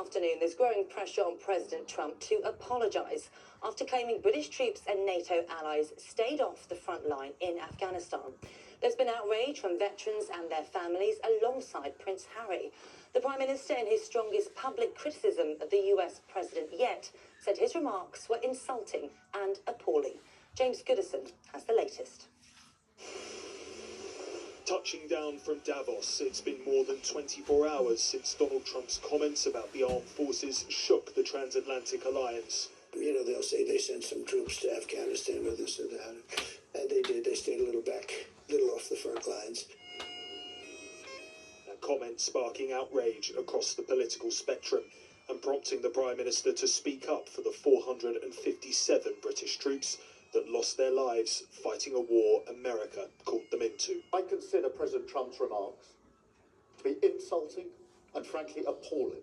afternoon, there's growing pressure on President Trump to apologise after claiming British troops and NATO allies stayed off the front line in Afghanistan. There's been outrage from veterans and their families alongside Prince Harry. The Prime Minister, in his strongest public criticism of the US President yet, said his remarks were insulting and appalling. James Goodison has the latest. Touching down from Davos, it's been more than 24 hours since Donald Trump's comments about the armed forces shook the transatlantic alliance. You know, they'll say they sent some troops to Afghanistan or this or that. And they did. They stayed a little back, a little off the front lines. That comment sparking outrage across the political spectrum and prompting the Prime Minister to speak up for the 457 British troops that lost their lives fighting a war America called them into. I consider President Trump's remarks to be insulting and frankly appalling.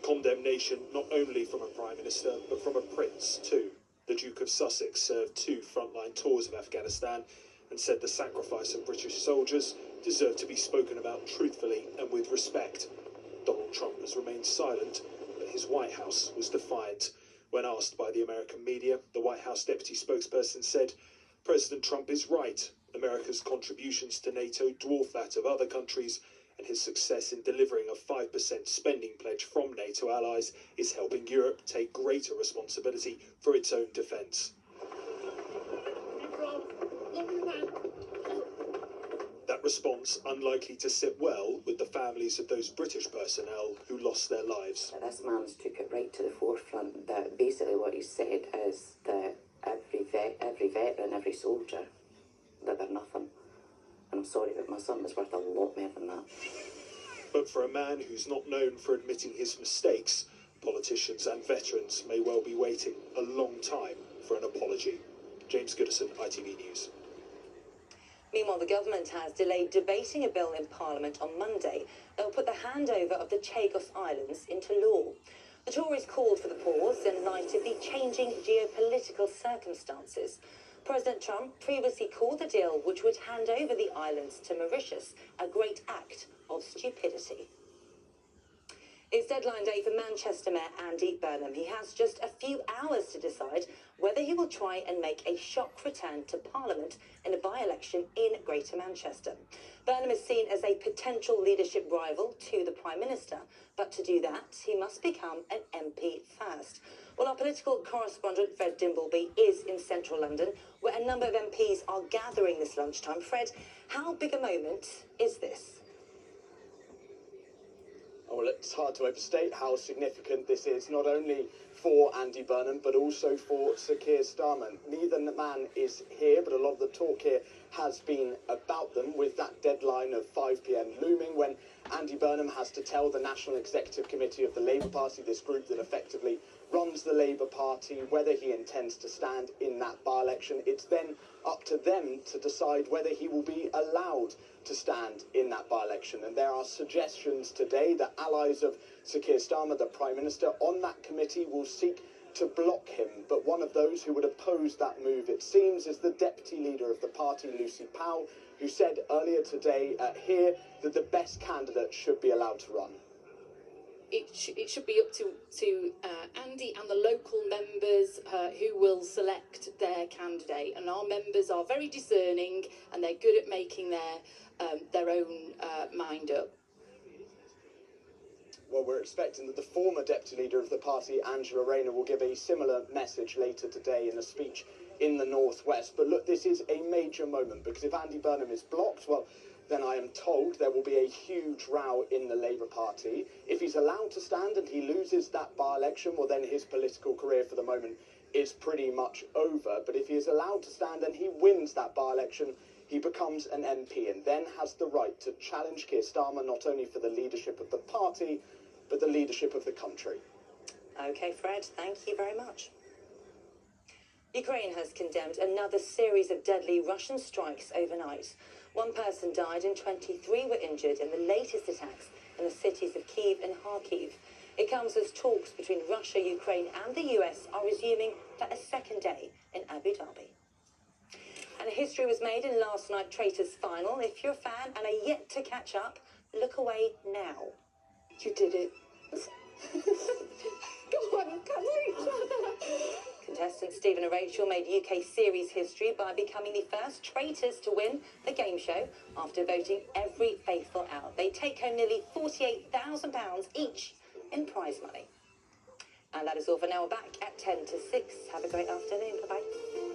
Condemnation not only from a Prime Minister but from a Prince too. The Duke of Sussex served 2 frontline tours of Afghanistan and said the sacrifice of British soldiers deserved to be spoken about truthfully and with respect. Donald Trump has remained silent, but his White House was defiant. When asked by the American media, the White House deputy spokesperson said, "President Trump is right. America's contributions to NATO dwarf that of other countries, and his success in delivering a 5% spending pledge from NATO allies is helping Europe take greater responsibility for its own defence." That response unlikely to sit well with the families of those British personnel who lost their lives. This man's took it right to the forefront that basically what he said is that every veteran, every soldier, that they're nothing. And I'm sorry, but my son was worth a lot more than that. But for a man who's not known for admitting his mistakes, politicians and veterans may well be waiting a long time for an apology. James Goodison, ITV News. Meanwhile, the government has delayed debating a bill in Parliament on Monday that will put the handover of the Chagos Islands into law. The Tories called for the pause in light of the changing geopolitical circumstances. President Trump previously called the deal, which would hand over the islands to Mauritius, a great act of stupidity. It's deadline day for Manchester Mayor Andy Burnham. He has just a few hours to decide whether he will try and make a shock return to Parliament in a by-election in Greater Manchester. Burnham is seen as a potential leadership rival to the Prime Minister, but to do that, he must become an MP first. Well, our political correspondent, Fred Dimbleby, is in central London, where a number of MPs are gathering this lunchtime. Fred, how big a moment is this? Well, it's hard to overstate how significant this is, not only for Andy Burnham, but also for Sir Keir Starmer. Neither man is here, but a lot of the talk here has been about them, with that deadline of 5 p.m. looming, when Andy Burnham has to tell the National Executive Committee of the Labour Party, this group that effectively runs the Labour Party, whether he intends to stand in that by-election. It's then up to them to decide whether he will be allowed to stand in that by-election. And there are suggestions today that allies of Sir Keir Starmer, the Prime Minister, on that committee will seek to block him. But one of those who would oppose that move, it seems, is the Deputy Leader of the party, Lucy Powell, who said earlier today here that the best candidate should be allowed to run. It should be up to Andy and the local members who will select their candidate. And our members are very discerning and they're good at making their own mind up. Well, we're expecting that the former Deputy Leader of the party, Angela Rayner, will give a similar message later today in a speech in the Northwest. But look, this is a major moment, because if Andy Burnham is blocked, well, then I am told there will be a huge row in the Labour Party. If he's allowed to stand and he loses that by-election, well, then his political career for the moment is pretty much over. But if he is allowed to stand and he wins that by-election, he becomes an MP and then has the right to challenge Keir Starmer not only for the leadership of the party, but the leadership of the country. OK, Fred, thank you very much. Ukraine has condemned another series of deadly Russian strikes overnight. 1 person died and 23 were injured in the latest attacks in the cities of Kyiv and Kharkiv. It comes as talks between Russia, Ukraine and the US are resuming for a second day in Abu Dhabi. And history was made in last night's Traitors final. If you're a fan and are yet to catch up, look away now. You did it. Go on, cuddle each other. Contestants Stephen and Rachel made UK series history by becoming the first traitors to win the game show after voting every faithful out. They take home nearly £48,000 each in prize money. And that is all for now. We're back at 10 to 6. Have a great afternoon. Bye-bye.